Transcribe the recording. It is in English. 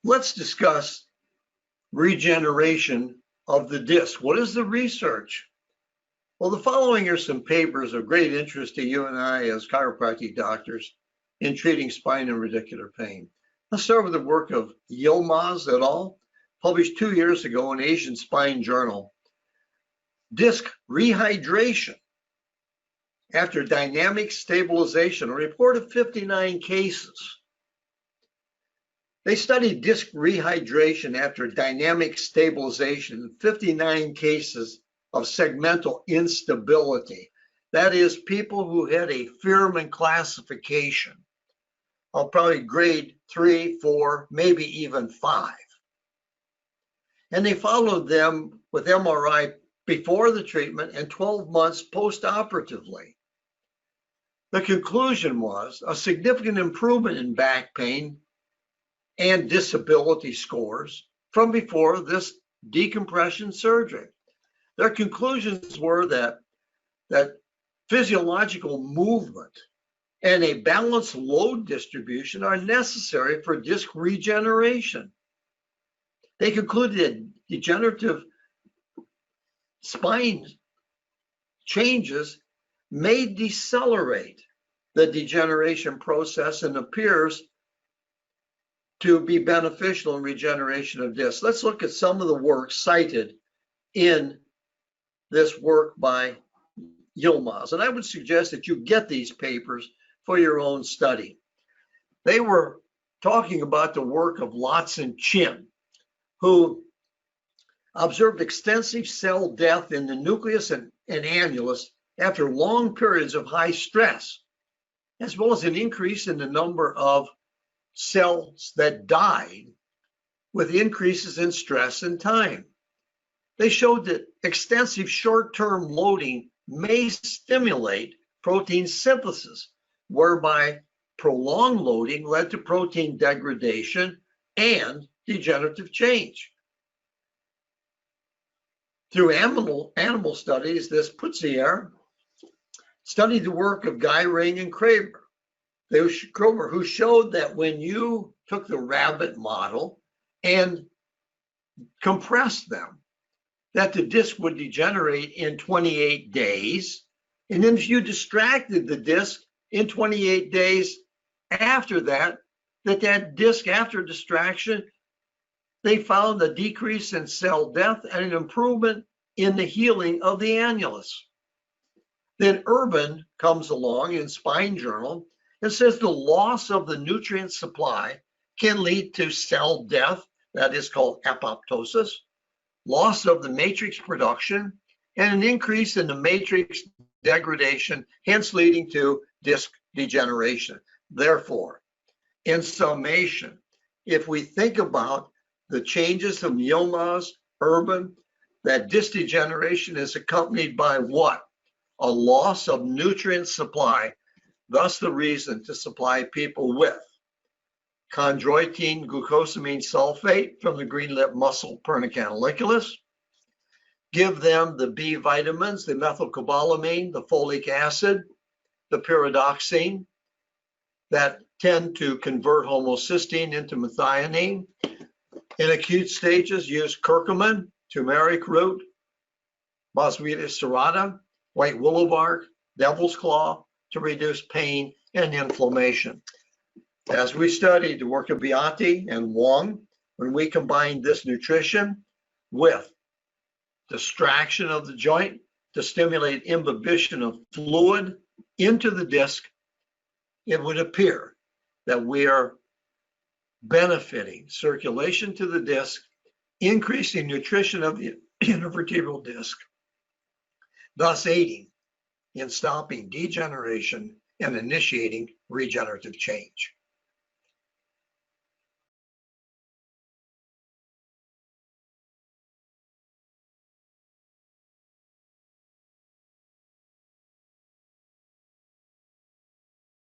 Let's discuss regeneration of the disc. What is the research? Well, the following are some papers of great interest to you and I as chiropractic doctors in treating spine and radicular pain. Let's start with the work of Yilmaz et al., published 2 years ago in Asian Spine Journal. Disc rehydration after dynamic stabilization, a report of 59 cases. They studied disc rehydration after dynamic stabilization in 59 cases of segmental instability. That is, people who had a Fearman classification of probably grade 3, 4, maybe even 5. And they followed them with MRI before the treatment and 12 months post-operatively. The conclusion was a significant improvement in back pain and disability scores from before this decompression surgery. Their conclusions were that physiological movement and a balanced load distribution are necessary for disc regeneration. They concluded that degenerative spine changes may decelerate the degeneration process and appears to be beneficial in regeneration of disc. Let's look at some of the work cited in this work by Yilmaz. And I would suggest that you get these papers for your own study. They were talking about the work of Lotz and Chin, who observed extensive cell death in the nucleus and annulus after long periods of high stress, as well as an increase in the number of cells that died with increases in stress and time. They showed that extensive short-term loading may stimulate protein synthesis, whereby prolonged loading led to protein degradation and degenerative change. Through animal studies, this Putzier studied the work of Geyring and Kramer, who showed that when you took the rabbit model and compressed them, that the disc would degenerate in 28 days. And then if you distracted the disc in 28 days after that, that disc after distraction, they found a decrease in cell death and an improvement in the healing of the annulus. Then Urban comes along in Spine Journal and says the loss of the nutrient supply can lead to cell death, that is called apoptosis, loss of the matrix production, and an increase in the matrix degradation, hence leading to disc degeneration. Therefore, in summation, if we think about the changes from Yilmaz, Urban, that disc degeneration is accompanied by what? A loss of nutrient supply, thus the reason to supply people with chondroitin glucosamine sulfate from the green lip mussel Pernicanalicus. Give them the B vitamins, the methylcobalamin, the folic acid, the pyridoxine that tend to convert homocysteine into methionine. In acute stages, use curcumin, turmeric root, Boswellia serrata, white willow bark, devil's claw to reduce pain and inflammation. As we studied the work of Beati and Wong, when we combined this nutrition with distraction of the joint to stimulate imbibition of fluid into the disc, it would appear that we are benefiting circulation to the disc, increasing nutrition of the intervertebral disc, thus aiding in stopping degeneration and initiating regenerative change.